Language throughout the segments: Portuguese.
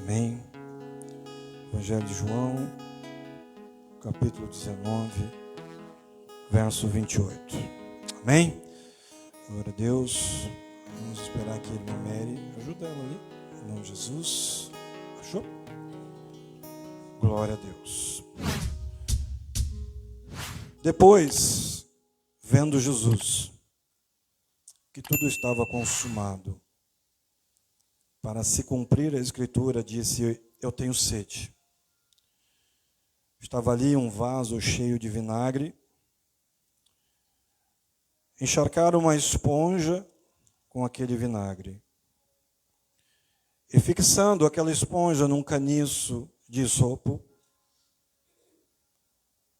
Amém. Evangelho de João, capítulo 19, verso 28. Amém? Glória a Deus. Vamos esperar que a irmã Mary ajude ela ali. Em nome de Jesus. Achou? Glória a Deus. Depois, vendo Jesus que tudo estava consumado, para se cumprir a Escritura, disse: eu tenho sede. Estava ali um vaso cheio de vinagre. Encharcaram uma esponja com aquele vinagre. E fixando aquela esponja num caniço de isopo,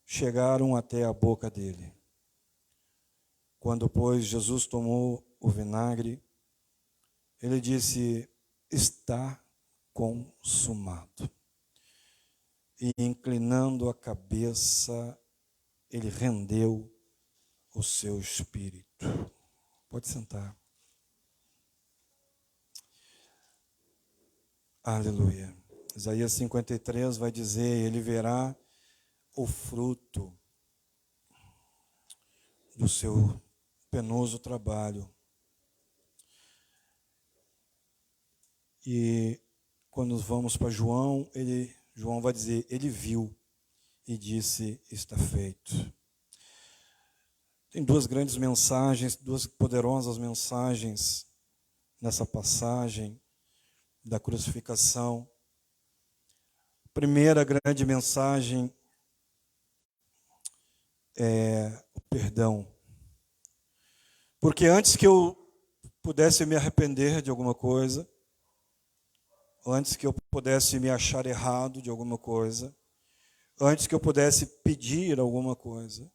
chegaram até a boca dele. Quando, pois, Jesus tomou o vinagre, ele disse: está consumado. E inclinando a cabeça, ele rendeu o seu espírito. Pode sentar. Aleluia. Isaías 53 vai dizer: ele verá o fruto do seu penoso trabalho. E quando vamos para João vai dizer: ele viu e disse: está feito. Tem duas grandes mensagens, duas poderosas mensagens nessa passagem da crucificação. A primeira grande mensagem é o perdão. Porque antes que eu pudesse me arrepender de alguma coisa, antes que eu pudesse me achar errado de alguma coisa, antes que eu pudesse pedir alguma coisa,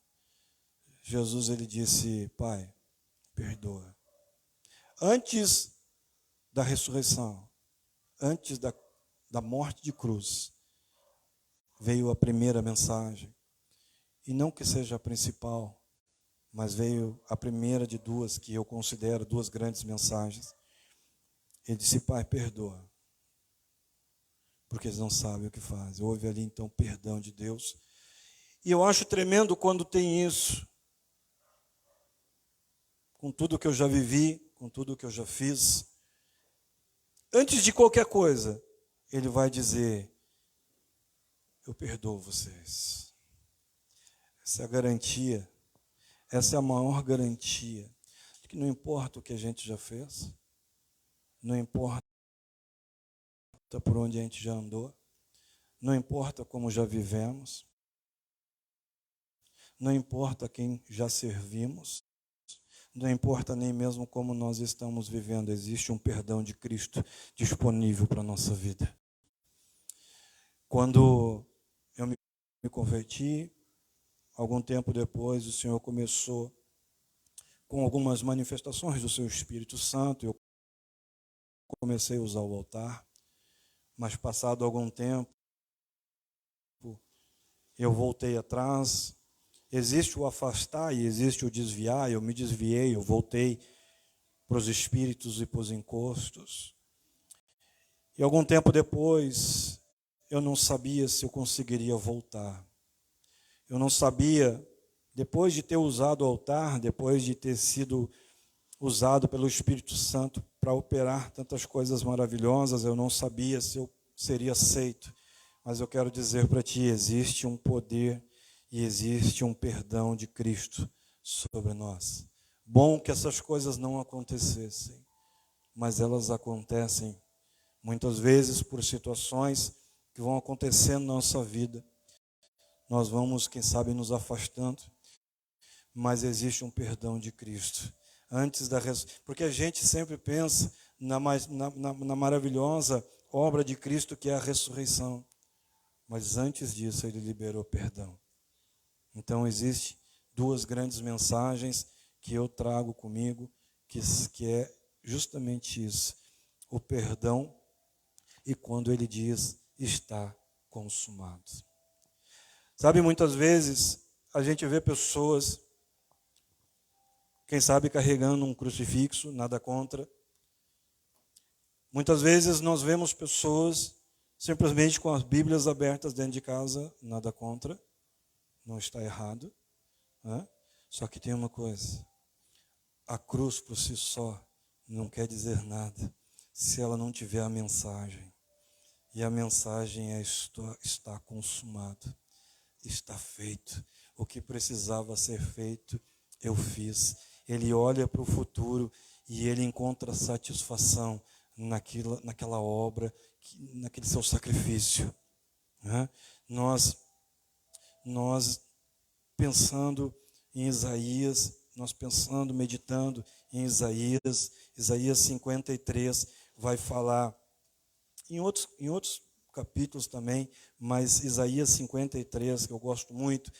Jesus, ele disse: Pai, perdoa. Antes da ressurreição, antes da morte de cruz, veio a primeira mensagem. E não que seja a principal, mas veio a primeira de duas, que eu considero duas grandes mensagens. Ele disse: Pai, perdoa, porque eles não sabem o que fazem. Houve ali então perdão de Deus. E eu acho tremendo quando tem isso. Com tudo que eu já vivi, com tudo que eu já fiz. Antes de qualquer coisa, ele vai dizer: eu perdoo vocês. Essa é a garantia, essa é a maior garantia. De que não importa o que a gente já fez, não importa por onde a gente já andou, não importa como já vivemos, não importa quem já servimos, não importa nem mesmo como nós estamos vivendo, existe um perdão de Cristo disponível para a nossa vida. Quando eu me converti, algum tempo depois, o Senhor começou com algumas manifestações do seu Espírito Santo. Eu comecei a usar o altar, mas passado algum tempo, eu voltei atrás. Existe o afastar e existe o desviar. Eu me desviei, eu voltei para os espíritos e para os encostos. E algum tempo depois, eu não sabia se eu conseguiria voltar. Eu não sabia, depois de ter usado o altar, depois de ter sido usado pelo Espírito Santo para operar tantas coisas maravilhosas, eu não sabia se eu seria aceito. Mas eu quero dizer para ti, existe um poder e existe um perdão de Cristo sobre nós. Bom que essas coisas não acontecessem, mas elas acontecem muitas vezes por situações que vão acontecendo na nossa vida. Nós vamos, quem sabe, nos afastando, mas existe um perdão de Cristo. Porque a gente sempre pensa na maravilhosa obra de Cristo, que é a ressurreição. Mas antes disso, ele liberou perdão. Então, existem duas grandes mensagens que eu trago comigo, que é justamente isso. O perdão e quando ele diz: está consumado. Sabe, muitas vezes a gente vê pessoas, quem sabe carregando um crucifixo, nada contra. Muitas vezes nós vemos pessoas simplesmente com as Bíblias abertas dentro de casa, nada contra, não está errado, né? Só que tem uma coisa, a cruz por si só não quer dizer nada se ela não tiver a mensagem. E a mensagem é: está consumado, está feito. O que precisava ser feito, eu fiz. Ele olha para o futuro e ele encontra satisfação naquela obra, naquele seu sacrifício, né? Nós pensando em Isaías, meditando em Isaías 53, vai falar, em outros capítulos também, mas Isaías 53, que eu gosto muito,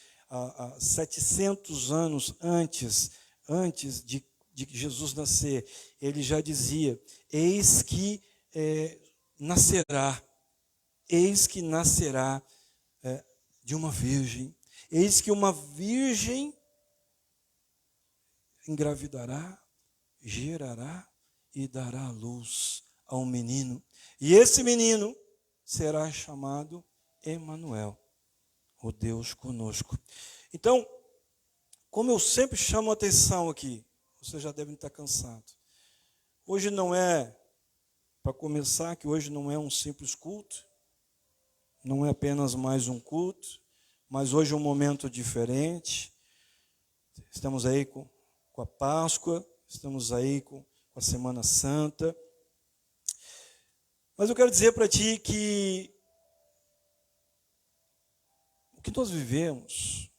700 anos antes de Jesus nascer, ele já dizia: eis que nascerá de uma virgem, eis que uma virgem engravidará, gerará e dará à luz a um menino. E esse menino será chamado Emanuel, o Deus conosco. Então, como eu sempre chamo a atenção aqui, vocês já devem estar cansados. Hoje não é, para começar, que hoje não é um simples culto, não é apenas mais um culto, mas hoje é um momento diferente. Estamos aí com a Páscoa, estamos aí com a Semana Santa. Mas eu quero dizer para ti que o que nós vivemos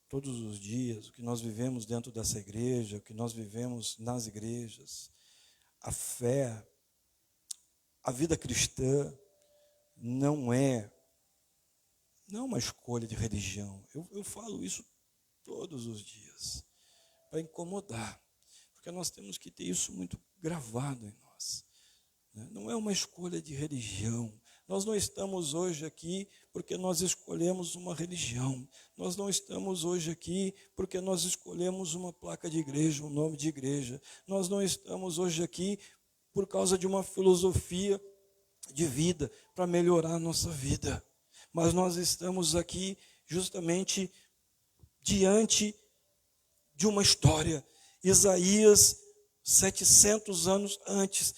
todos os dias, o que nós vivemos dentro dessa igreja, o que nós vivemos nas igrejas, a fé, a vida cristã não é uma escolha de religião. Eu falo isso todos os dias, para incomodar, porque nós temos que ter isso muito gravado em nós. Não é uma escolha de religião. Nós não estamos hoje aqui porque nós escolhemos uma religião. Nós não estamos hoje aqui porque nós escolhemos uma placa de igreja, um nome de igreja. Nós não estamos hoje aqui por causa de uma filosofia de vida para melhorar a nossa vida. Mas nós estamos aqui justamente diante de uma história. Isaías, 700 anos antes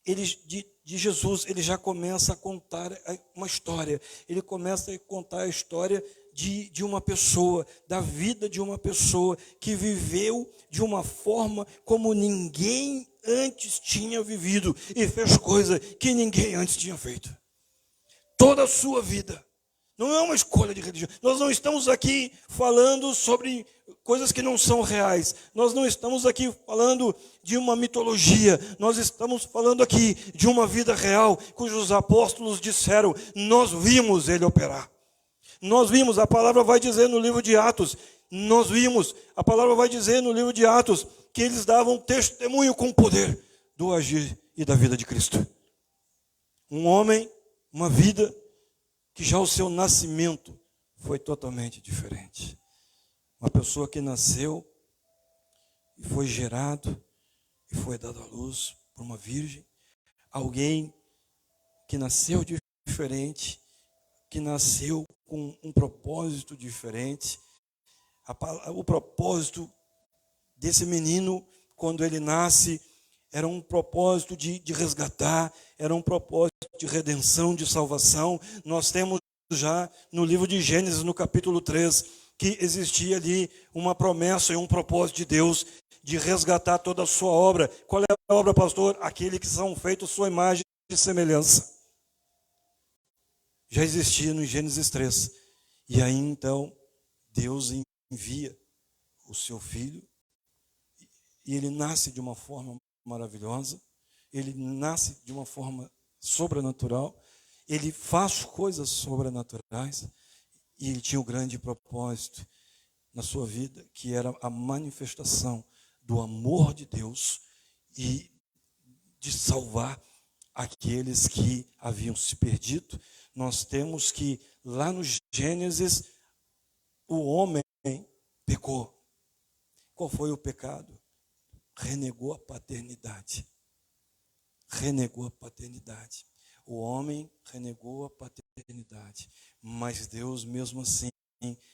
de Jesus, ele já começa a contar uma história. Ele começa a contar a história de uma pessoa, da vida de uma pessoa que viveu de uma forma como ninguém antes tinha vivido e fez coisa que ninguém antes tinha feito. Toda a sua vida. Não é uma escolha de religião. Nós não estamos aqui falando sobre coisas que não são reais. Nós não estamos aqui falando de uma mitologia. Nós estamos falando aqui de uma vida real, cujos apóstolos disseram: nós vimos ele operar. Nós vimos, a palavra vai dizer no livro de Atos, a palavra vai dizer no livro de Atos, que eles davam testemunho com poder do agir e da vida de Cristo. Um homem, uma vida, que já o seu nascimento foi totalmente diferente. Uma pessoa que nasceu e foi gerado e foi dado à luz por uma virgem. Alguém que nasceu diferente, que nasceu com um propósito diferente. O propósito desse menino, quando ele nasce, era um propósito de resgatar, era um propósito de redenção, de salvação. Nós temos já no livro de Gênesis, no capítulo 3, que existia ali uma promessa e um propósito de Deus de resgatar toda a sua obra. Qual é a obra, pastor? Aquele que são feitos sua imagem e semelhança. Já existia no Gênesis 3. E aí então, Deus envia o seu filho e ele nasce de uma forma maravilhosa, ele nasce de uma forma sobrenatural, ele faz coisas sobrenaturais e ele tinha um grande propósito na sua vida, que era a manifestação do amor de Deus e de salvar aqueles que haviam se perdido. Nós temos que lá no Gênesis o homem pecou. Qual foi o pecado? Renegou a paternidade. renegou a paternidade. O homem renegou a paternidade. Mas Deus, mesmo assim,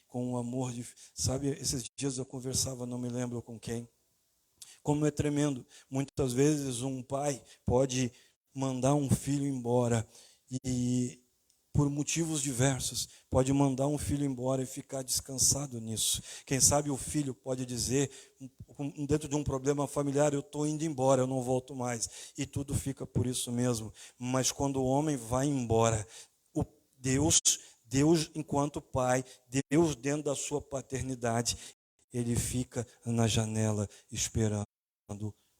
com o amor de... Sabe, esses dias eu conversava, não me lembro com quem. Como é tremendo. Muitas vezes um pai pode mandar um filho embora e, por motivos diversos, pode mandar um filho embora e ficar descansado nisso. Quem sabe o filho pode dizer, dentro de um problema familiar, eu estou indo embora, eu não volto mais. E tudo fica por isso mesmo. Mas quando o homem vai embora, Deus enquanto pai, Deus dentro da sua paternidade, ele fica na janela esperando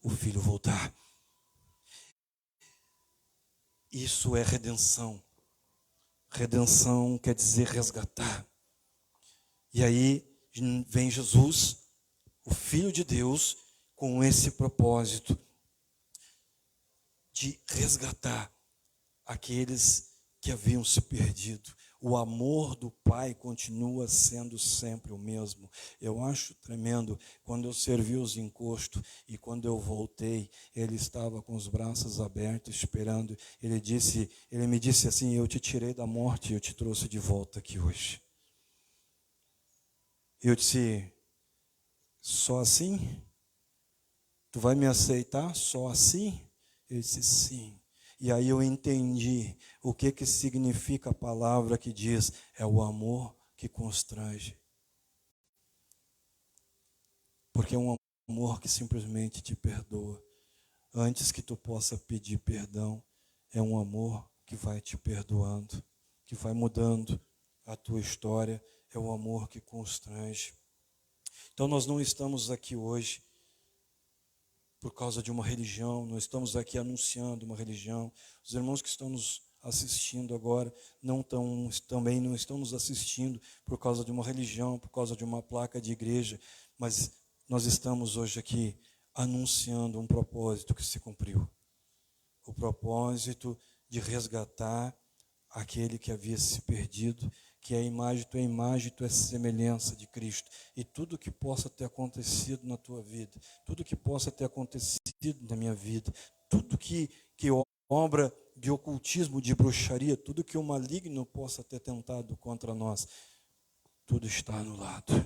o filho voltar. Isso é redenção. Redenção quer dizer resgatar. E aí vem Jesus, o Filho de Deus, com esse propósito de resgatar aqueles que haviam se perdido. O amor do Pai continua sendo sempre o mesmo. Eu acho tremendo, quando eu servi os encostos e quando eu voltei, ele estava com os braços abertos, esperando. Ele me disse assim, eu te tirei da morte e eu te trouxe de volta aqui hoje. Eu disse, só assim? Tu vai me aceitar só assim? Ele disse, sim. E aí eu entendi o que significa a palavra que diz, é o amor que constrange. Porque é um amor que simplesmente te perdoa. Antes que tu possa pedir perdão, é um amor que vai te perdoando, que vai mudando a tua história, é o amor que constrange. Então nós não estamos aqui hoje por causa de uma religião, não estamos aqui anunciando uma religião. Os irmãos que estão nos assistindo agora também não estão nos assistindo por causa de uma religião, por causa de uma placa de igreja, mas nós estamos hoje aqui anunciando um propósito que se cumpriu. O propósito de resgatar aquele que havia se perdido, que é a imagem, tu é semelhança de Cristo. E tudo que possa ter acontecido na tua vida, tudo que possa ter acontecido na minha vida, tudo que obra de ocultismo, de bruxaria, tudo que o maligno possa ter tentado contra nós, tudo está anulado.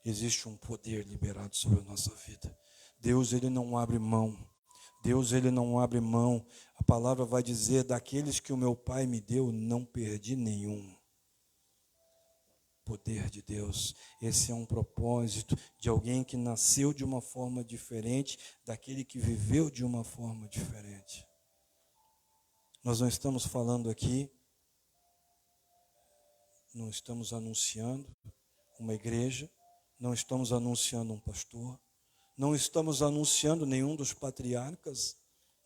Existe um poder liberado sobre a nossa vida. Deus, ele não abre mão. Deus, ele não abre mão. A palavra vai dizer, daqueles que o meu Pai me deu, não perdi nenhum. Poder de Deus. Esse é um propósito de alguém que nasceu de uma forma diferente daquele que viveu de uma forma diferente. Nós não estamos falando aqui, não estamos anunciando uma igreja, não estamos anunciando um pastor, não estamos anunciando nenhum dos patriarcas,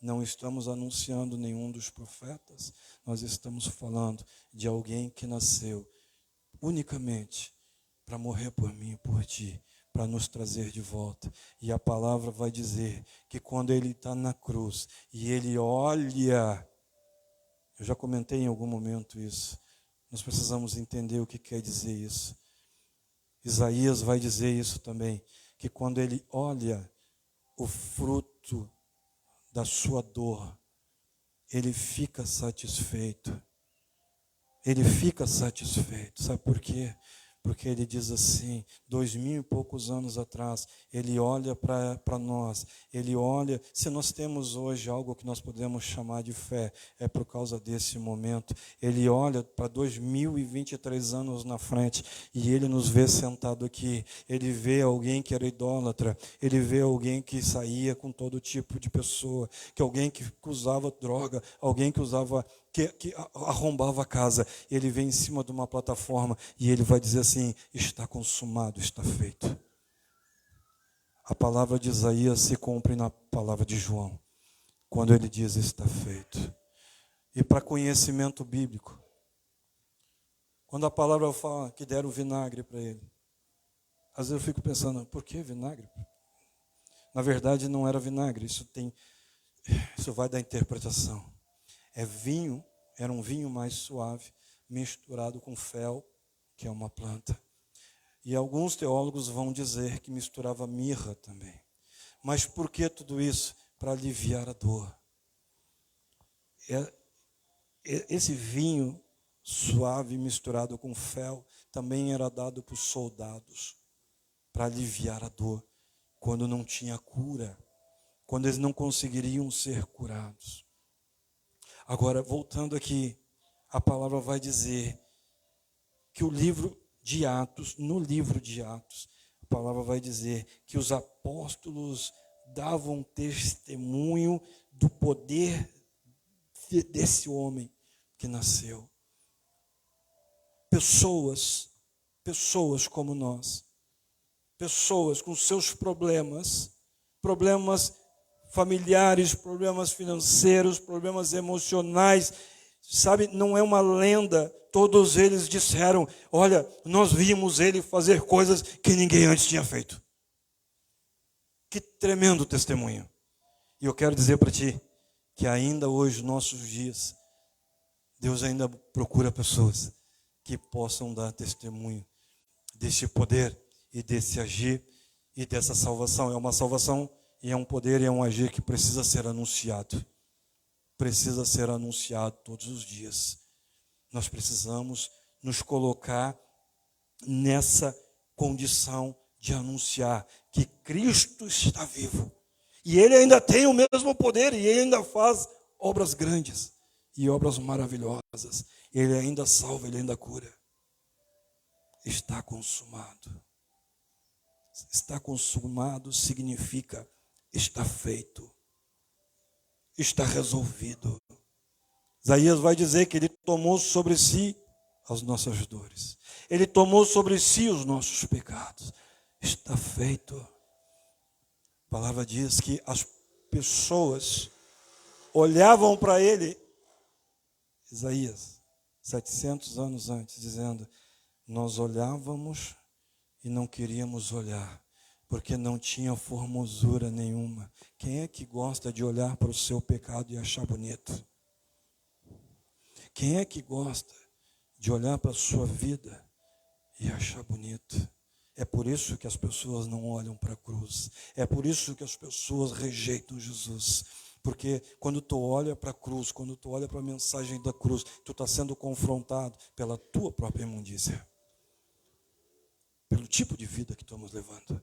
não estamos anunciando nenhum dos profetas. Nós estamos falando de alguém que nasceu unicamente para morrer por mim e por ti, para nos trazer de volta. E a palavra vai dizer que quando ele está na cruz e ele olha, eu já comentei em algum momento isso, nós precisamos entender o que quer dizer isso. Isaías vai dizer isso também, que quando ele olha o fruto da sua dor, ele fica satisfeito. Ele fica satisfeito. Sabe por quê? Porque ele diz assim, 2000 e poucos anos atrás, ele olha para nós, ele olha, se nós temos hoje algo que nós podemos chamar de fé, é por causa desse momento. Ele olha para 2023 anos na frente e ele nos vê sentado aqui. Ele vê alguém que era idólatra, ele vê alguém que saía com todo tipo de pessoa, que alguém que usava droga, alguém que usava... Que arrombava a casa, ele vem em cima de uma plataforma e ele vai dizer assim, está consumado, está feito. A palavra de Isaías se cumpre na palavra de João, quando ele diz está feito. E para conhecimento bíblico, quando a palavra fala que deram vinagre para ele, às vezes eu fico pensando, por que vinagre? Na verdade não era vinagre, isso vai da interpretação. Era um vinho mais suave, misturado com fel, que é uma planta. E alguns teólogos vão dizer que misturava mirra também. Mas por que tudo isso? Para aliviar a dor. Esse vinho suave misturado com fel também era dado para os soldados, para aliviar a dor, quando não tinha cura, quando eles não conseguiriam ser curados. Agora, voltando aqui, a palavra vai dizer que no livro de Atos, a palavra vai dizer que os apóstolos davam testemunho do poder desse homem que nasceu. Pessoas como nós, pessoas com seus problemas familiares, problemas financeiros, problemas emocionais, sabe, não é uma lenda, todos eles disseram, olha, nós vimos ele fazer coisas que ninguém antes tinha feito. Que tremendo testemunho. E eu quero dizer para ti, que ainda hoje, nos nossos dias, Deus ainda procura pessoas que possam dar testemunho deste poder e desse agir e dessa salvação. É uma salvação e é um poder e é um agir que precisa ser anunciado. Precisa ser anunciado todos os dias. Nós precisamos nos colocar nessa condição de anunciar que Cristo está vivo. E Ele ainda tem o mesmo poder e Ele ainda faz obras grandes e obras maravilhosas. Ele ainda salva, Ele ainda cura. Está consumado. Está consumado significa está feito. Está resolvido. Isaías vai dizer que Ele tomou sobre si as nossas dores. Ele tomou sobre si os nossos pecados. Está feito. A palavra diz que as pessoas olhavam para Ele, Isaías, 700 anos antes, dizendo, nós olhávamos e não queríamos olhar, porque não tinha formosura nenhuma. Quem é que gosta de olhar para o seu pecado e achar bonito? Quem é que gosta de olhar para a sua vida e achar bonito? É por isso que as pessoas não olham para a cruz. É por isso que as pessoas rejeitam Jesus. Porque quando tu olha para a cruz, quando tu olha para a mensagem da cruz, tu está sendo confrontado pela tua própria imundícia. Pelo tipo de vida que estamos levando.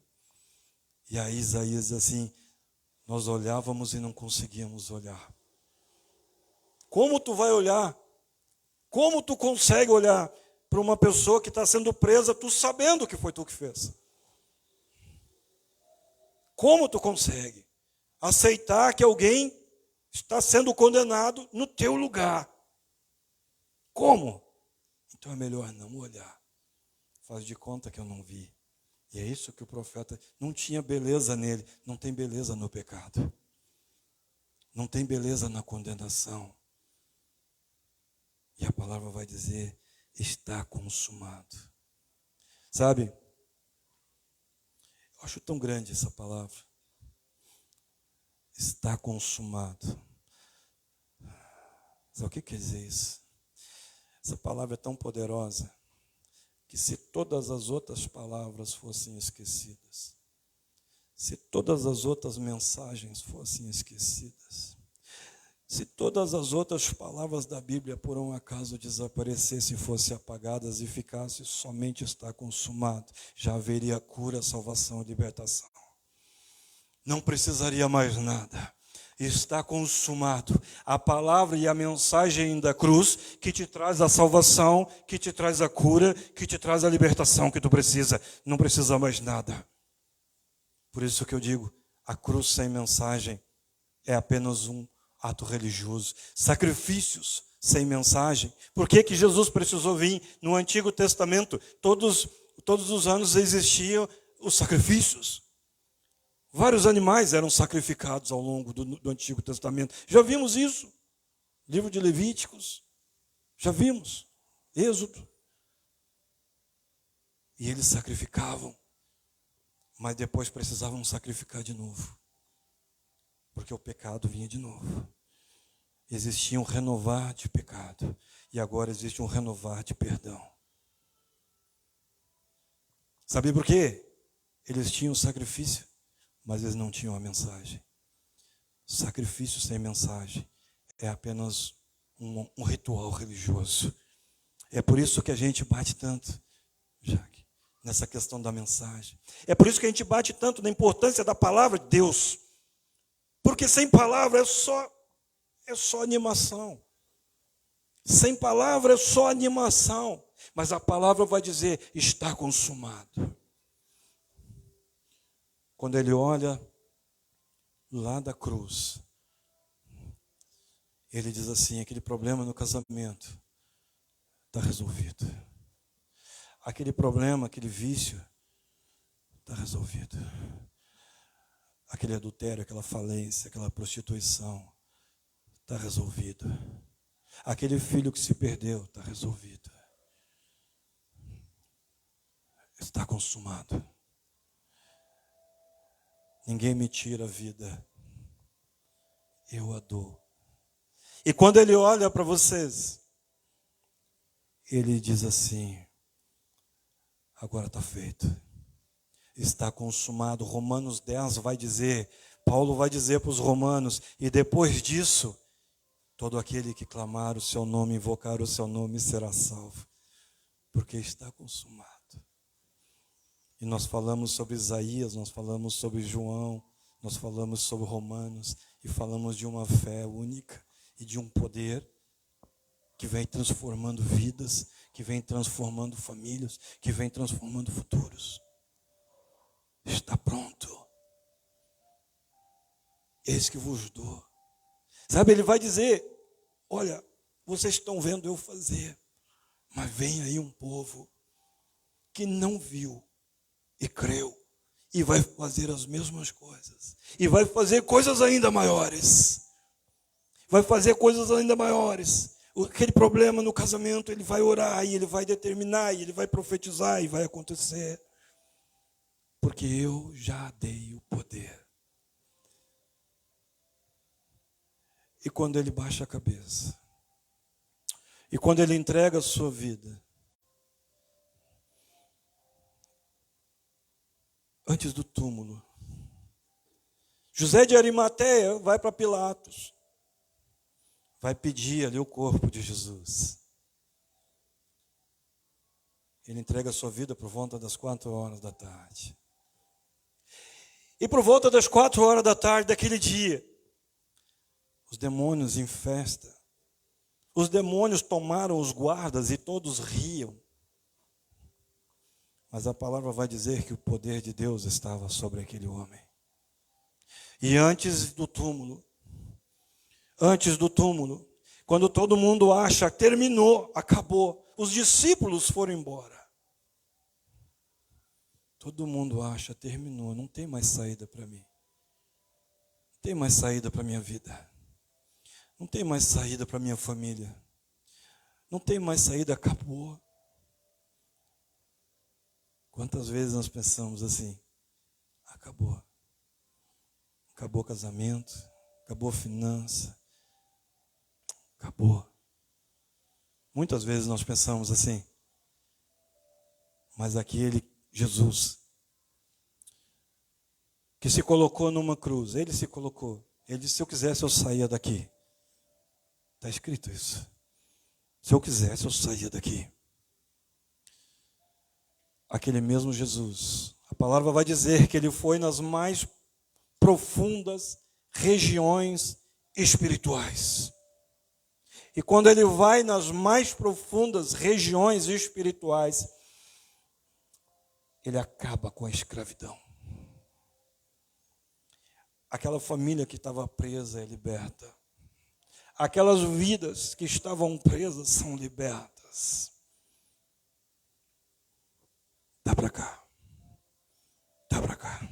E aí Isaías diz assim, nós olhávamos e não conseguíamos olhar. Como tu vai olhar? Como tu consegue olhar para uma pessoa que está sendo presa, tu sabendo que foi tu que fez? Como tu consegue aceitar que alguém está sendo condenado no teu lugar? Como? Então é melhor não olhar. Faz de conta que eu não vi. E é isso que o profeta, não tinha beleza nele, não tem beleza no pecado. Não tem beleza na condenação. E a palavra vai dizer, está consumado. Sabe? Eu acho tão grande essa palavra. Está consumado. Sabe o que quer dizer isso? Essa palavra é tão poderosa que se todas as outras palavras fossem esquecidas, se todas as outras mensagens fossem esquecidas, se todas as outras palavras da Bíblia por um acaso desaparecessem, fossem apagadas e ficasse somente está consumado, já haveria cura, salvação e libertação. Não precisaria mais nada. Está consumado. A palavra e a mensagem da cruz que te traz a salvação, que te traz a cura, que te traz a libertação que tu precisa. Não precisa mais nada. Por isso que eu digo, a cruz sem mensagem é apenas um ato religioso. Sacrifícios sem mensagem. Por que que Jesus precisou vir? No Antigo Testamento, todos os anos existiam os sacrifícios. Vários animais eram sacrificados ao longo do Antigo Testamento. Já vimos isso. Livro de Levíticos. Já vimos. Êxodo. E eles sacrificavam. Mas depois precisavam sacrificar de novo. Porque o pecado vinha de novo. Existia um renovar de pecado. E agora existe um renovar de perdão. Sabe por quê? Eles tinham sacrifício, mas eles não tinham a mensagem. Sacrifício sem mensagem é apenas um ritual religioso. É por isso que a gente bate tanto, Jaque, nessa questão da mensagem. É por isso que a gente bate tanto na importância da palavra de Deus. Porque sem palavra é só animação. Sem palavra é só animação. Mas a palavra vai dizer, está consumado. Quando ele olha lá da cruz, ele diz assim, aquele problema no casamento está resolvido. Aquele problema, aquele vício, está resolvido. Aquele adultério, aquela falência, aquela prostituição, está resolvido. Aquele filho que se perdeu, está resolvido. Está consumado. Ninguém me tira a vida, eu a dou. E quando ele olha para vocês, ele diz assim, agora está feito. Está consumado. Romanos 10 vai dizer, Paulo vai dizer para os romanos, e depois disso, todo aquele que clamar o seu nome, invocar o seu nome, será salvo. Porque está consumado. E nós falamos sobre Isaías, nós falamos sobre João, nós falamos sobre Romanos, e falamos de uma fé única e de um poder que vem transformando vidas, que vem transformando famílias, que vem transformando futuros. Está pronto. Eis que vos dou. Sabe, ele vai dizer, olha, vocês estão vendo eu fazer, mas vem aí um povo que não viu e creu, e vai fazer as mesmas coisas, e vai fazer coisas ainda maiores, vai fazer coisas ainda maiores. Aquele problema no casamento, ele vai orar, e ele vai determinar, e ele vai profetizar, e vai acontecer, porque eu já dei o poder. E quando ele baixa a cabeça, e quando ele entrega a sua vida, antes do túmulo, José de Arimateia vai para Pilatos, vai pedir ali o corpo de Jesus. Ele entrega a sua vida por volta das 4 horas da tarde. E por volta das 4 horas da tarde daquele dia, os demônios em festa, os demônios tomaram os guardas e todos riam. Mas a palavra vai dizer que o poder de Deus estava sobre aquele homem. E antes do túmulo, quando todo mundo acha, terminou, acabou, os discípulos foram embora. Todo mundo acha, terminou, não tem mais saída para mim. Não tem mais saída para a minha vida. Não tem mais saída para a minha família. Não tem mais saída, acabou. Quantas vezes nós pensamos assim, acabou. Acabou o casamento, acabou a finança, acabou. Muitas vezes nós pensamos assim, mas aquele Jesus, que se colocou numa cruz, ele se colocou, ele disse, se eu quisesse eu saía daqui. Está escrito isso. Se eu quisesse eu saía daqui. Aquele mesmo Jesus, a palavra vai dizer que ele foi nas mais profundas regiões espirituais. E quando ele vai nas mais profundas regiões espirituais, ele acaba com a escravidão. Aquela família que estava presa é liberta. Aquelas vidas que estavam presas são libertas. Dá para cá. Dá para cá.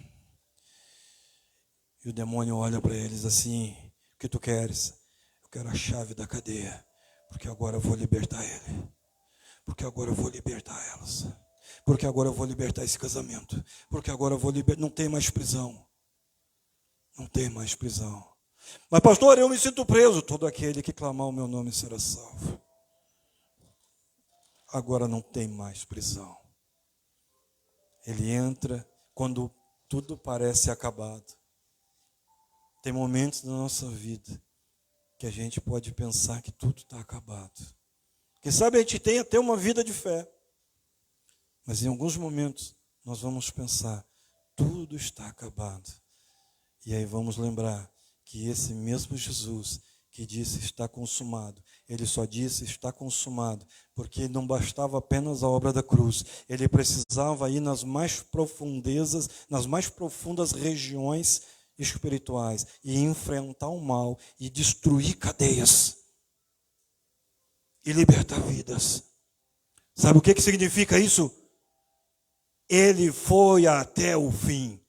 E o demônio olha para eles assim, o que tu queres? Eu quero a chave da cadeia, porque agora eu vou libertar ele. Porque agora eu vou libertar elas. Porque agora eu vou libertar esse casamento. Porque agora eu vou libertar, não tem mais prisão. Não tem mais prisão. Mas pastor, eu me sinto preso. Todo aquele que clamar o meu nome será salvo. Agora não tem mais prisão. Ele entra quando tudo parece acabado. Tem momentos na nossa vida que a gente pode pensar que tudo está acabado. Quem sabe a gente tem até uma vida de fé, mas em alguns momentos nós vamos pensar, tudo está acabado. E aí vamos lembrar que esse mesmo Jesus que disse está consumado, ele só disse está consumado, porque não bastava apenas a obra da cruz, ele precisava ir nas mais profundezas, nas mais profundas regiões espirituais e enfrentar o mal e destruir cadeias e libertar vidas. Sabe o que significa isso? Ele foi até o fim.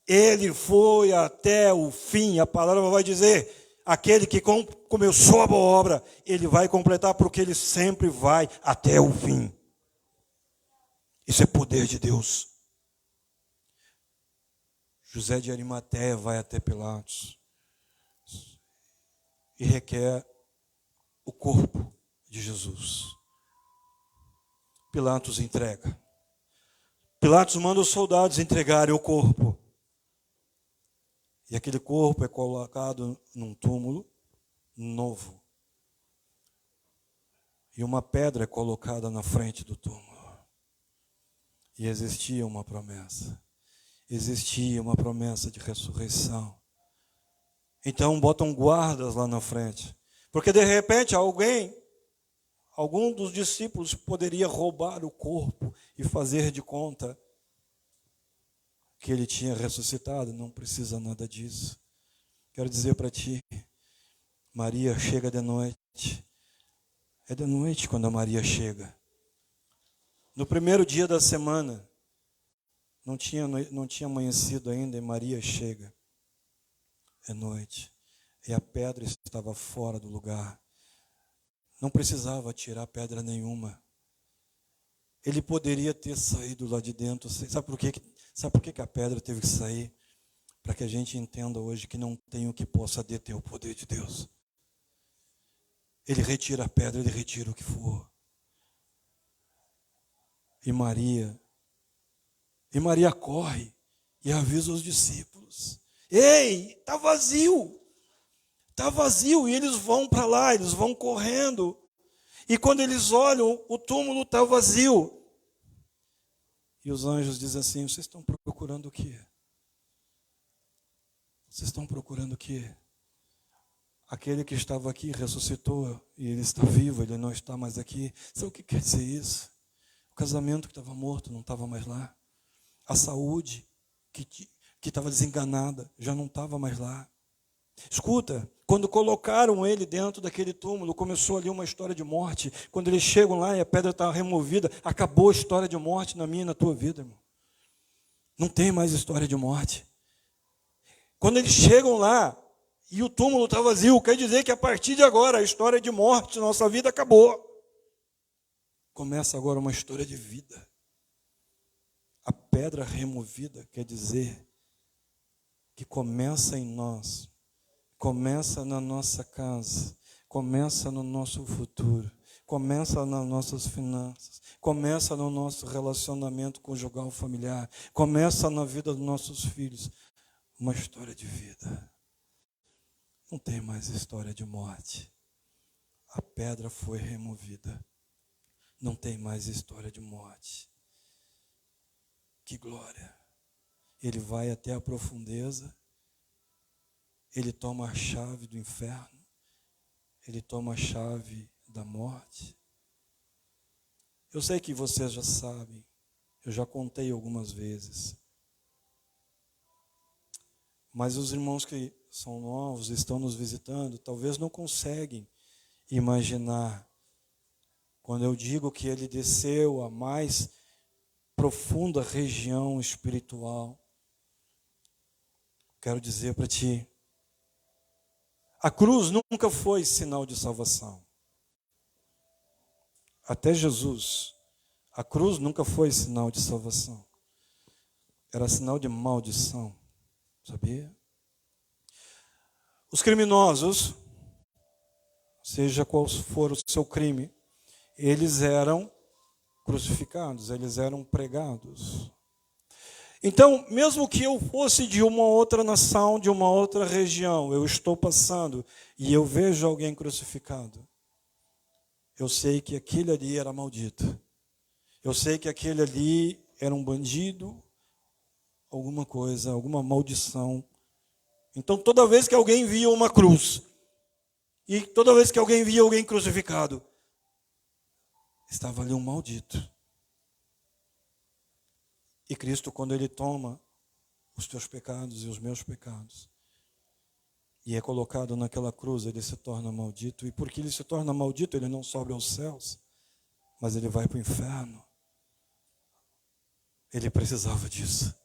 Ele foi até o fim. A palavra vai dizer, aquele que começou a boa obra, ele vai completar, porque ele sempre vai até o fim. Isso é poder de Deus. José de Arimateia vai até Pilatos e requer o corpo de Jesus. Pilatos entrega. Pilatos manda os soldados entregarem o corpo. E aquele corpo é colocado num túmulo novo. E uma pedra é colocada na frente do túmulo. E existia uma promessa. Existia uma promessa de ressurreição. Então botam guardas lá na frente. Porque de repente algum dos discípulos poderia roubar o corpo e fazer de conta que ele tinha ressuscitado. Não precisa nada disso. Quero dizer para ti, Maria chega de noite. É de noite quando a Maria chega. No primeiro dia da semana, não tinha amanhecido ainda, e Maria chega. É noite. E a pedra estava fora do lugar. Não precisava tirar pedra nenhuma. Ele poderia ter saído lá de dentro. Sabe por que a pedra teve que sair? Para que a gente entenda hoje que não tem o que possa deter o poder de Deus. Ele retira a pedra, ele retira o que for. E Maria corre e avisa os discípulos. Ei, está vazio. Está vazio. E eles vão para lá, eles vão correndo. E quando eles olham, o túmulo está vazio. E os anjos dizem assim, vocês estão procurando o quê? Vocês estão procurando o quê? Aquele que estava aqui ressuscitou e ele está vivo, ele não está mais aqui. Sabe o que quer dizer isso? O casamento que estava morto não estava mais lá. A saúde que estava desenganada já não estava mais lá. Escuta, quando colocaram ele dentro daquele túmulo, começou ali uma história de morte. Quando eles chegam lá e a pedra está removida, acabou a história de morte na minha e na tua vida, irmão. Não tem mais história de morte. Quando eles chegam lá e o túmulo está vazio, quer dizer que a partir de agora a história de morte na nossa vida acabou. Começa agora uma história de vida. A pedra removida quer dizer que começa em nós, começa na nossa casa, começa no nosso futuro, começa nas nossas finanças, começa no nosso relacionamento conjugal familiar, começa na vida dos nossos filhos. Uma história de vida. Não tem mais história de morte. A pedra foi removida. Não tem mais história de morte. Que glória! Ele vai até a profundeza. Ele toma a chave do inferno. Ele toma a chave da morte. Eu sei que vocês já sabem. Eu já contei algumas vezes. Mas os irmãos que são novos, estão nos visitando, talvez não conseguem imaginar. Quando eu digo que ele desceu à mais profunda região espiritual, quero dizer para ti, a cruz nunca foi sinal de salvação. Até Jesus, a cruz nunca foi sinal de salvação. Era sinal de maldição. Sabia? Os criminosos, seja qual for o seu crime, eles eram crucificados, eles eram pregados. Então, mesmo que eu fosse de uma outra nação, de uma outra região, eu estou passando e eu vejo alguém crucificado, eu sei que aquele ali era maldito. Eu sei que aquele ali era um bandido, alguma coisa, alguma maldição. Então, toda vez que alguém via uma cruz, e toda vez que alguém via alguém crucificado, estava ali um maldito. E Cristo, quando Ele toma os teus pecados e os meus pecados, e é colocado naquela cruz, Ele se torna maldito. E porque Ele se torna maldito, Ele não sobe aos céus, mas Ele vai para o inferno. Ele precisava disso.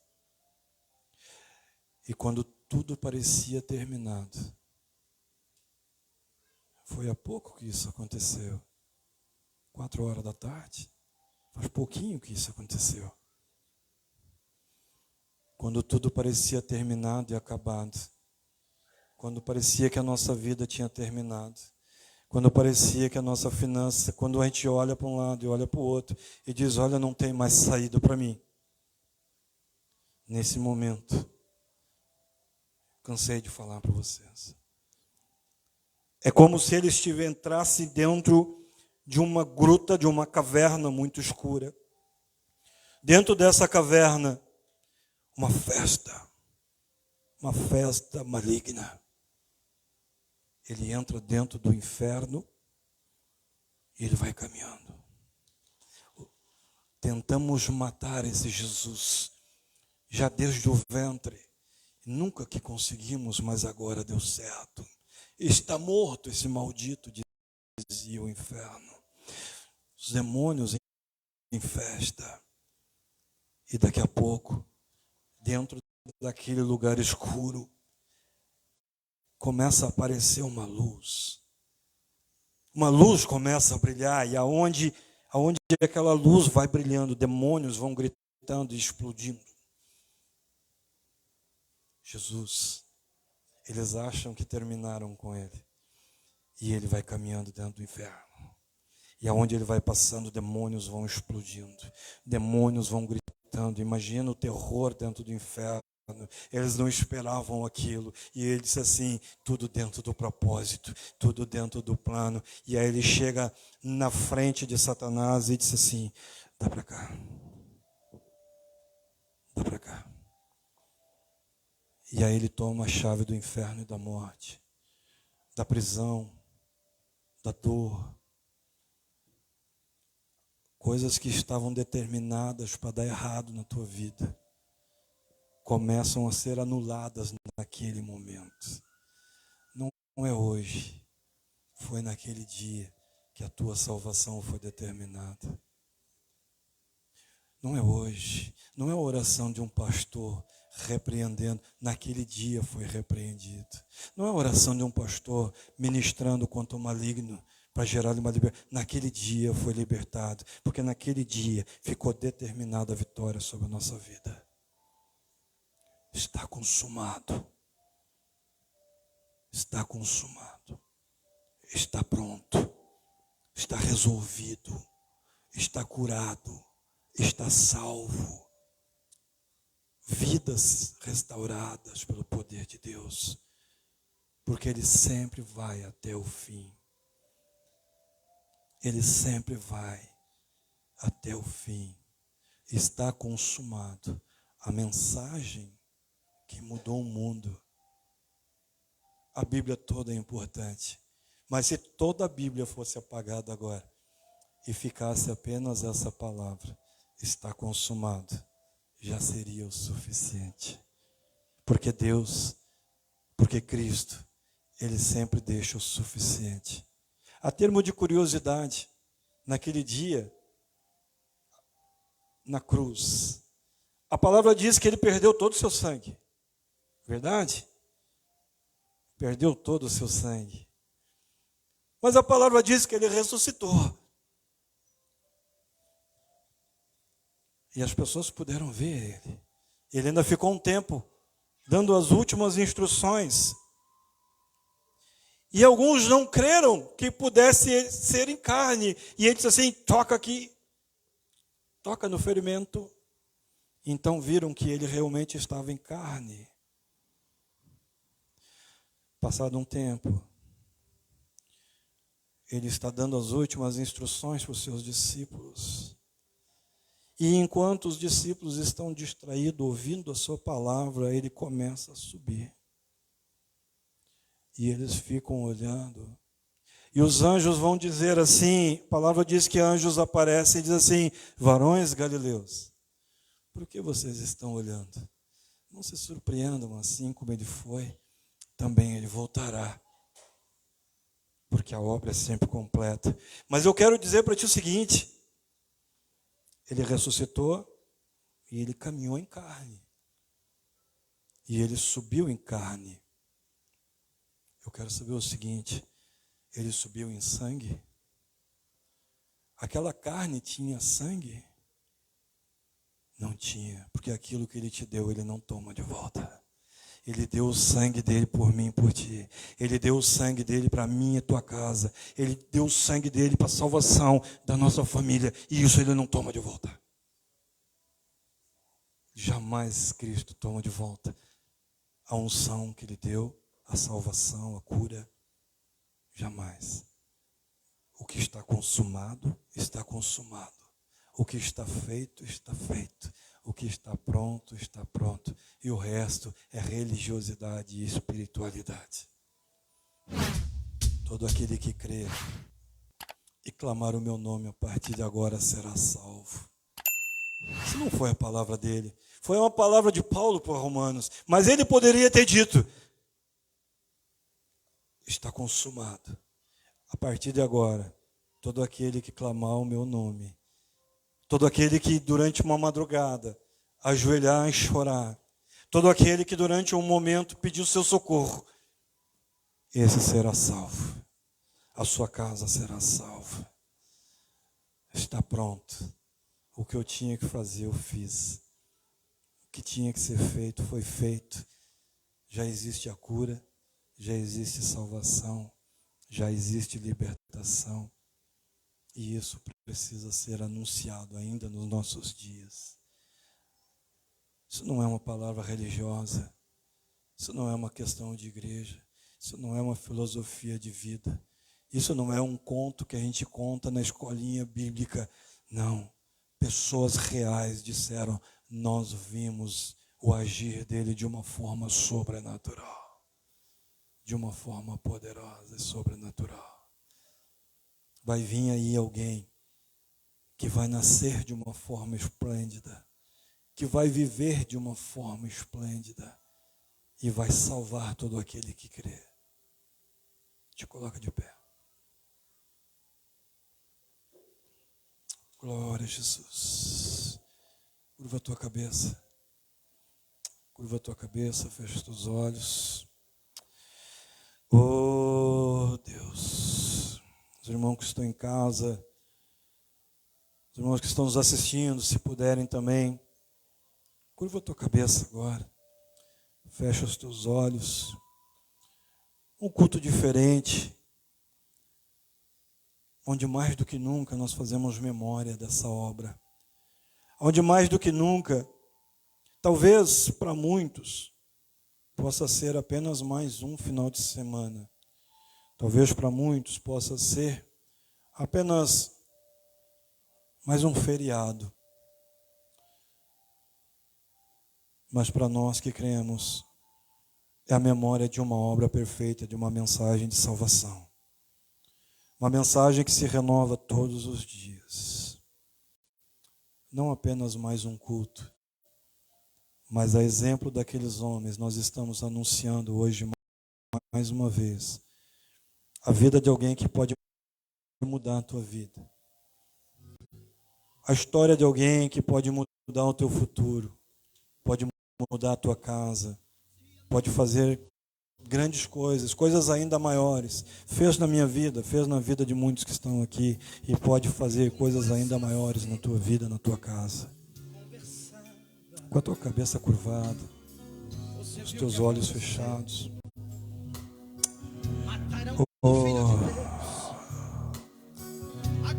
E quando tudo parecia terminado, foi há pouco que isso aconteceu. 4 horas da tarde, faz pouquinho que isso aconteceu. Quando tudo parecia terminado e acabado, quando parecia que a nossa vida tinha terminado, quando parecia que a nossa finança, quando a gente olha para um lado e olha para o outro e diz, olha, não tem mais saída para mim. Nesse momento, cansei de falar para vocês. É como se ele entrasse dentro de uma gruta, de uma caverna muito escura. Dentro dessa caverna, uma festa maligna. Ele entra dentro do inferno e ele vai caminhando. Tentamos matar esse Jesus, já desde o ventre. Nunca que conseguimos, mas agora deu certo. Está morto esse maldito, dizia o inferno. Os demônios em festa. E daqui a pouco, dentro daquele lugar escuro, começa a aparecer uma luz. Uma luz começa a brilhar, e aonde aquela luz vai brilhando, demônios vão gritando e explodindo. Jesus, eles acham que terminaram com ele. E ele vai caminhando dentro do inferno. E aonde ele vai passando, demônios vão explodindo. Demônios vão gritando. Imagina o terror dentro do inferno. Eles não esperavam aquilo. E ele disse assim, tudo dentro do propósito, tudo dentro do plano. E aí ele chega na frente de Satanás e disse assim, dá para cá. Dá para cá. E aí ele toma a chave do inferno e da morte, da prisão, da dor. Coisas que estavam determinadas para dar errado na tua vida, começam a ser anuladas naquele momento. Não é hoje, foi naquele dia que a tua salvação foi determinada. Não é hoje, não é a oração de um pastor repreendendo, naquele dia foi repreendido. Não é a oração de um pastor ministrando contra o maligno para gerar uma liberdade. Naquele dia foi libertado, porque naquele dia ficou determinada a vitória sobre a nossa vida. Está consumado. Está consumado. Está pronto. Está resolvido. Está curado. Está salvo. Vidas restauradas pelo poder de Deus. Porque Ele sempre vai até o fim. Ele sempre vai até o fim. Está consumado. A mensagem que mudou o mundo. A Bíblia toda é importante. Mas se toda a Bíblia fosse apagada agora e ficasse apenas essa palavra, está consumado, já seria o suficiente. Porque Deus, porque Cristo, Ele sempre deixa o suficiente. A termo de curiosidade, naquele dia, na cruz, a palavra diz que Ele perdeu todo o seu sangue. Verdade? Perdeu todo o seu sangue. Mas a palavra diz que Ele ressuscitou. E as pessoas puderam ver Ele. Ele ainda ficou um tempo dando as últimas instruções. E alguns não creram que pudesse ser em carne. E Ele disse assim, toca aqui. Toca no ferimento. Então viram que ele realmente estava em carne. Passado um tempo, ele está dando as últimas instruções para os seus discípulos. E enquanto os discípulos estão distraídos, ouvindo a sua palavra, ele começa a subir. E eles ficam olhando. E os anjos vão dizer assim, a palavra diz que anjos aparecem e diz assim: varões galileus, por que vocês estão olhando? Não se surpreendam, assim como ele foi, também ele voltará. Porque a obra é sempre completa. Mas eu quero dizer para ti o seguinte: ele ressuscitou e ele caminhou em carne. E ele subiu em carne. Eu quero saber o seguinte: ele subiu em sangue? Aquela carne tinha sangue? Não tinha, porque aquilo que ele te deu, ele não toma de volta. Ele deu o sangue dele por mim e por ti. Ele deu o sangue dele para mim e tua casa. Ele deu o sangue dele para a salvação da nossa família. E isso ele não toma de volta. Jamais Cristo toma de volta a unção que ele deu, a salvação, a cura. Jamais. O que está consumado, está consumado. O que está feito, está feito. O que está pronto, está pronto. E o resto é religiosidade e espiritualidade. Todo aquele que crê e clamar o meu nome a partir de agora será salvo. Isso não foi a palavra dele. Foi uma palavra de Paulo para Romanos. Mas ele poderia ter dito: está consumado. A partir de agora, todo aquele que clamar o meu nome, todo aquele que durante uma madrugada ajoelhar e chorar, todo aquele que durante um momento pedir o seu socorro, esse será salvo. A sua casa será salva. Está pronto. O que eu tinha que fazer, eu fiz. O que tinha que ser feito, foi feito. Já existe a cura, já existe salvação, já existe libertação. E isso precisa ser anunciado ainda nos nossos dias. Isso não é uma palavra religiosa. Isso não é uma questão de igreja. Isso não é uma filosofia de vida. Isso não é um conto que a gente conta na escolinha bíblica. Não. Pessoas reais disseram: nós vimos o agir dele de uma forma sobrenatural. De uma forma poderosa e sobrenatural. Vai vir aí alguém que vai nascer de uma forma esplêndida, que vai viver de uma forma esplêndida e vai salvar todo aquele que crê. Te coloca de pé. Glória a Jesus. Curva a tua cabeça. Curva a tua cabeça, fecha os teus olhos. Oh, Deus. Os irmãos que estão em casa, os irmãos que estão nos assistindo, se puderem também, curva a tua cabeça agora. Fecha os teus olhos. Um culto diferente, onde mais do que nunca nós fazemos memória dessa obra. Onde mais do que nunca, talvez para muitos, possa ser apenas mais um final de semana. Talvez para muitos possa ser apenas mais um feriado. Mas para nós que cremos, é a memória de uma obra perfeita, de uma mensagem de salvação. Uma mensagem que se renova todos os dias. Não apenas mais um culto, mas a exemplo daqueles homens, nós estamos anunciando hoje mais uma vez a vida de alguém que pode mudar a tua vida. A história de alguém que pode mudar o teu futuro, pode mudar a tua casa, pode fazer grandes coisas, coisas ainda maiores. Fez na minha vida, fez na vida de muitos que estão aqui e pode fazer coisas ainda maiores na tua vida, na tua casa. Com a tua cabeça curvada, os teus olhos fechados.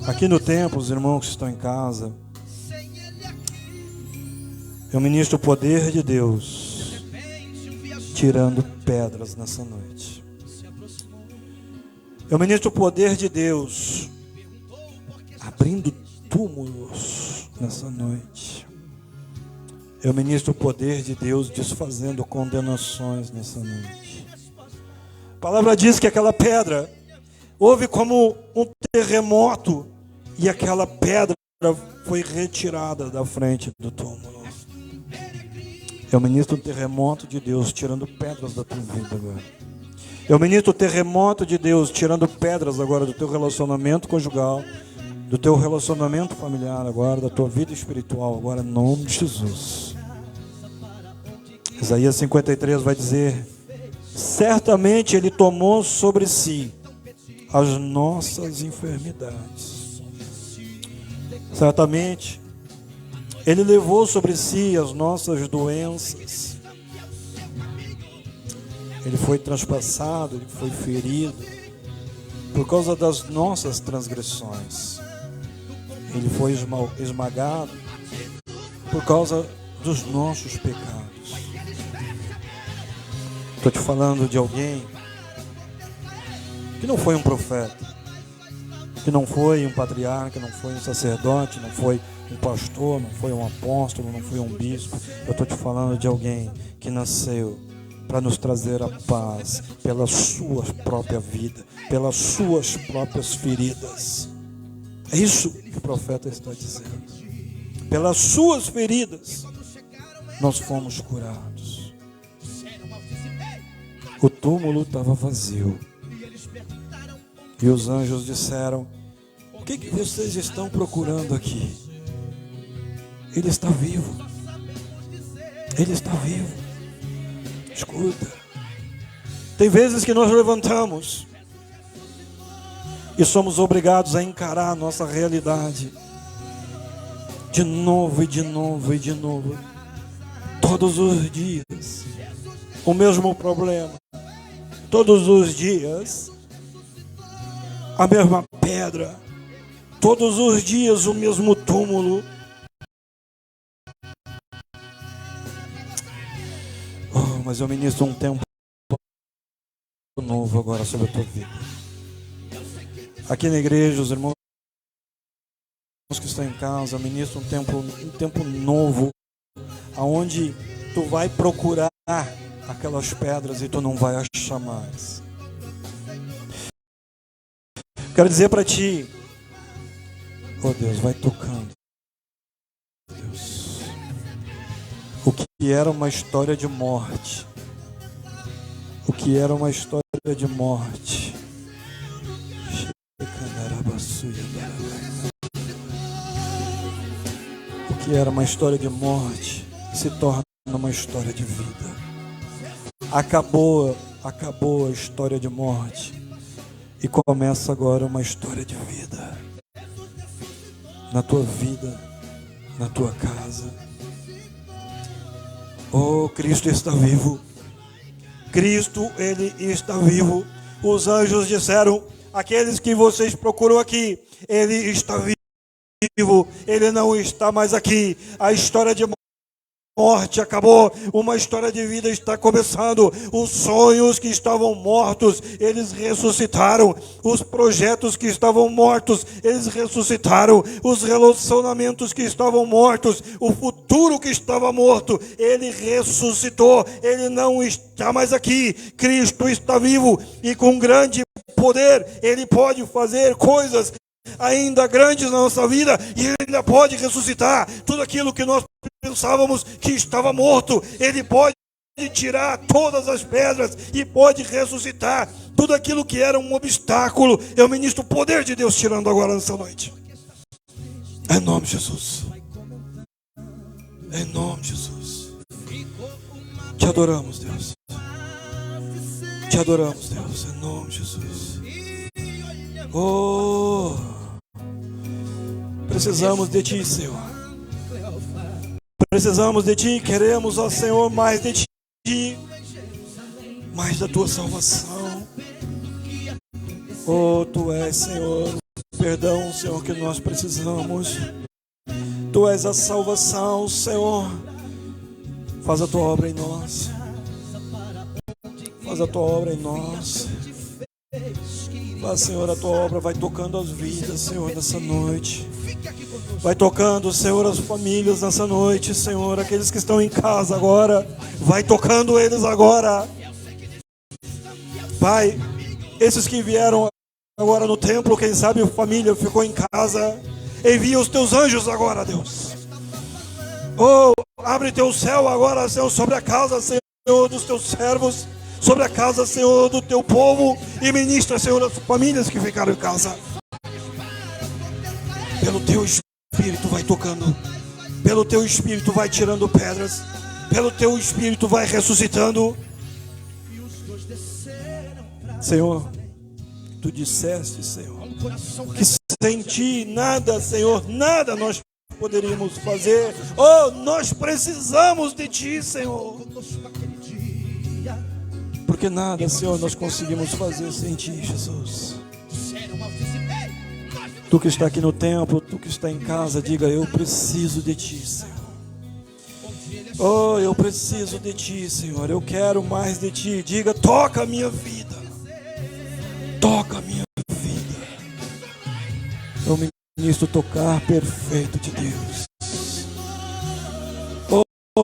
Aqui no templo, os irmãos que estão em casa, Eu ministro o poder de Deus, tirando pedras nessa noite. Eu ministro o poder de Deus, abrindo túmulos nessa noite. Eu ministro o poder de Deus, desfazendo condenações nessa noite. A palavra diz que aquela pedra, houve como um terremoto, e aquela pedra foi retirada da frente do túmulo. Eu ministro o terremoto de Deus, tirando pedras da tua vida agora. Eu ministro o terremoto de Deus, tirando pedras agora do teu relacionamento conjugal, do teu relacionamento familiar agora, da tua vida espiritual agora, em nome de Jesus. Isaías 53 vai dizer: certamente Ele tomou sobre si as nossas enfermidades. Certamente Ele levou sobre si as nossas doenças. Ele foi transpassado, Ele foi ferido por causa das nossas transgressões. Ele foi esmagado por causa dos nossos pecados. Estou te falando de alguém que não foi um profeta, que não foi um patriarca, não foi um sacerdote, não foi um pastor, não foi um apóstolo, não foi um bispo. Eu estou te falando de alguém que nasceu para nos trazer a paz pela sua própria vida, pelas suas próprias feridas. É isso que o profeta está dizendo. Pelas suas feridas nós fomos curados. O túmulo estava vazio. E os anjos disseram: o que vocês estão procurando aqui? Ele está vivo. Ele está vivo. Escuta. Tem vezes que nós levantamos e somos obrigados a encarar a nossa realidade de novo e de novo e de novo. Todos os dias o mesmo problema. Todos os dias a mesma pedra. Todos os dias o mesmo túmulo. Oh, mas eu ministro um tempo novo agora sobre a tua vida. Aqui na igreja, os irmãos que estão em casa, eu ministro um tempo novo, aonde tu vai procurar aquelas pedras e tu não vai achar mais. Quero dizer para ti, oh Deus, vai tocando. Deus. O que era uma história de morte. O que era uma história de morte. O que era uma história de morte se torna uma história de vida. Acabou a história de morte e começa agora uma história de vida. Na tua vida, na tua casa. Oh, Cristo está vivo. Cristo, Ele está vivo. Os anjos disseram: aqueles que vocês procuram aqui, Ele está vivo. Ele não está mais aqui. A história de morte acabou, uma história de vida está começando. Os sonhos que estavam mortos, eles ressuscitaram. Os projetos que estavam mortos, eles ressuscitaram. Os relacionamentos que estavam mortos, o futuro que estava morto, ele ressuscitou. Ele não está mais aqui. Cristo está vivo e com grande poder ele pode fazer coisas ainda grandes na nossa vida, e Ele ainda pode ressuscitar tudo aquilo que nós pensávamos que estava morto. Ele pode tirar todas as pedras e pode ressuscitar tudo aquilo que era um obstáculo. Eu ministro o poder de Deus tirando agora nessa noite, em nome de Jesus. Em nome de Jesus. Te adoramos, Deus. Te adoramos, Deus, em nome de Jesus. Oh, precisamos de Ti, Senhor. Precisamos de Ti, queremos, ó Senhor, mais de Ti, mais da Tua salvação. Oh, Tu és, Senhor, o perdão, Senhor, que nós precisamos. Tu és a salvação, Senhor. Faz a tua obra em nós. Faz a tua obra em nós. Faz, Senhor, a tua obra. Vai tocando as vidas, Senhor, nessa noite. Vai tocando, Senhor, as famílias nessa noite, Senhor. Aqueles que estão em casa agora. Vai tocando eles agora. Pai, esses que vieram agora no templo, quem sabe a família ficou em casa. Envia os teus anjos agora, Deus. Oh, abre teu céu agora, Senhor, sobre a casa, Senhor, dos teus servos. Sobre a casa, Senhor, do teu povo. E ministra, Senhor, as famílias que ficaram em casa. Pelo teu Espírito vai tocando. Pelo teu Espírito vai tirando pedras. Pelo teu Espírito vai ressuscitando. Senhor, tu disseste, Senhor, que sem ti nada, Senhor, nada nós poderíamos fazer. Oh, nós precisamos de ti, Senhor. Porque nada, Senhor, nós conseguimos fazer sem ti, Jesus. Tu que está aqui no templo, tu que está em casa, diga: eu preciso de ti, Senhor. Oh, eu preciso de ti, Senhor. Eu quero mais de ti. Diga: toca a minha vida. Toca a minha vida. Eu ministro tocar perfeito de Deus.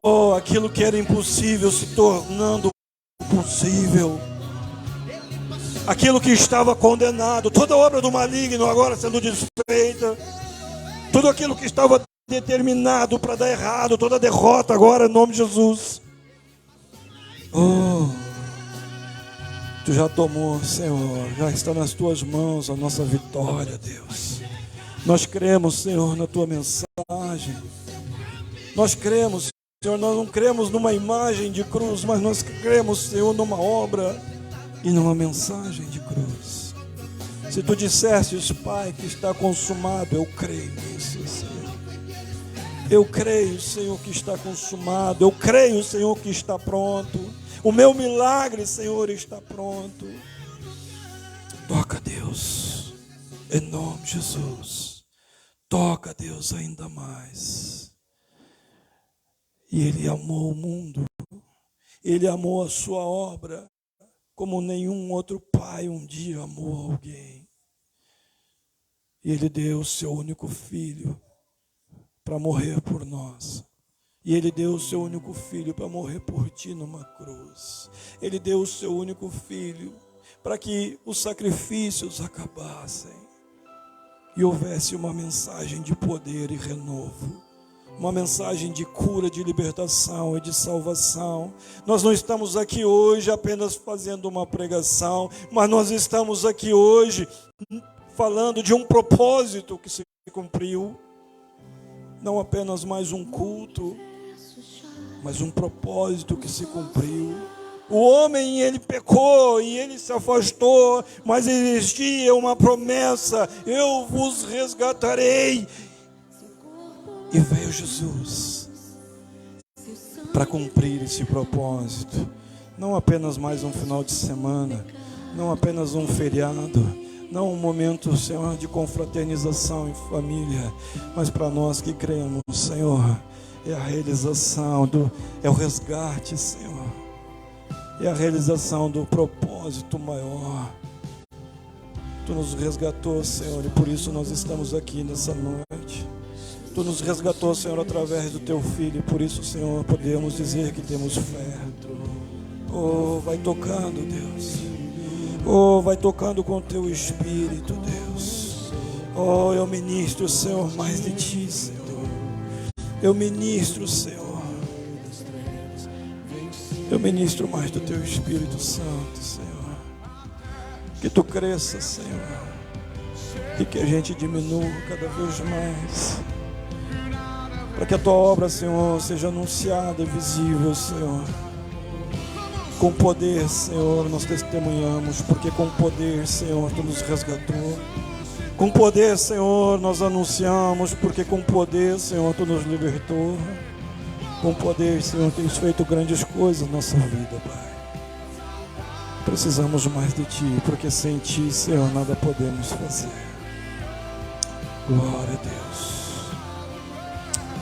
Oh, aquilo que era impossível se tornando possível. Aquilo que estava condenado, toda obra do maligno agora sendo desfeita. Tudo aquilo que estava determinado para dar errado, toda derrota agora em nome de Jesus. Oh, tu já tomou, Senhor, já está nas tuas mãos a nossa vitória, Deus. Nós cremos, Senhor, na tua mensagem. Nós cremos, Senhor, nós não cremos numa imagem de cruz, mas nós cremos, Senhor, numa obra e numa mensagem de cruz. Se tu dissestes, Pai, que está consumado, eu creio nisso, Senhor. Eu creio, Senhor, que está consumado. Eu creio, Senhor, que está pronto. O meu milagre, Senhor, está pronto. Toca, Deus, em nome de Jesus. Toca, Deus, ainda mais. E Ele amou o mundo. Ele amou a sua obra como nenhum outro pai um dia amou alguém. E Ele deu o seu único filho para morrer por nós. E Ele deu o seu único filho para morrer por ti numa cruz. Ele deu o seu único filho para que os sacrifícios acabassem e houvesse uma mensagem de poder e renovo. Uma mensagem de cura, de libertação e de salvação. Nós não estamos aqui hoje apenas fazendo uma pregação, mas nós estamos aqui hoje falando de um propósito que se cumpriu. Não apenas mais um culto, mas um propósito que se cumpriu. O homem, ele pecou e ele se afastou, mas existia uma promessa: eu vos resgatarei. E veio Jesus para cumprir esse propósito. Não apenas mais um final de semana, não apenas um feriado, não um momento, Senhor, de confraternização em família, mas para nós que cremos, Senhor, é a realização é o resgate, Senhor, é a realização do propósito maior. Tu nos resgatou, Senhor, e por isso nós estamos aqui nessa noite. Tu nos resgatou, Senhor, através do Teu Filho, e por isso, Senhor, podemos dizer que temos fé. Oh, vai tocando, Deus. Oh, vai tocando com o Teu Espírito, Deus. Oh, eu ministro, Senhor, mais de Ti, Senhor. Eu ministro, Senhor. Eu ministro mais do Teu Espírito Santo, Senhor. Que Tu cresça, Senhor. E que a gente diminua cada vez mais. Para que a Tua obra, Senhor, seja anunciada e visível, Senhor. Com poder, Senhor, nós testemunhamos, porque com poder, Senhor, Tu nos resgatou. Com poder, Senhor, nós anunciamos, porque com poder, Senhor, Tu nos libertou. Com poder, Senhor, Tens feito grandes coisas na nossa vida, Pai. Precisamos mais de Ti, porque sem Ti, Senhor, nada podemos fazer. Glória a Deus.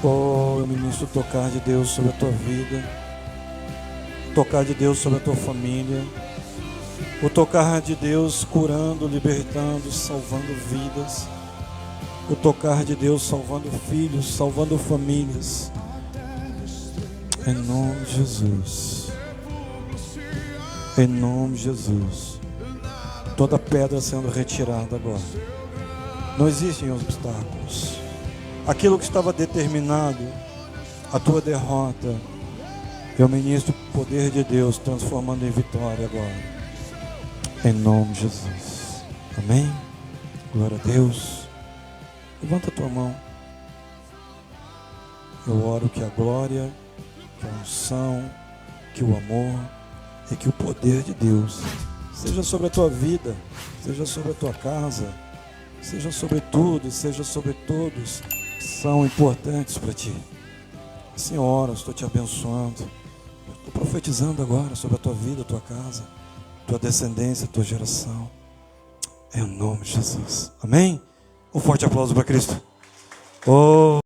Oh, eu ministro tocar de Deus sobre a tua vida. tocar de Deus sobre a tua família, o tocar de Deus curando, libertando, salvando vidas, o tocar de Deus salvando filhos, salvando famílias, em nome de Jesus, em nome de Jesus. Toda pedra sendo retirada agora, não existem obstáculos, aquilo que estava determinado, a tua derrota, eu ministro o poder de Deus transformando em vitória agora, em nome de Jesus, amém? Glória a Deus. Levanta a tua mão. Eu oro que a glória, que a unção, que o amor e que o poder de Deus seja sobre a tua vida, seja sobre a tua casa, seja sobre tudo e seja sobre todos que são importantes para ti. Senhora, estou te abençoando, estou profetizando agora sobre a tua vida, a tua casa, tua descendência, a tua geração, em nome de Jesus, amém? Um forte aplauso para Cristo. Oh.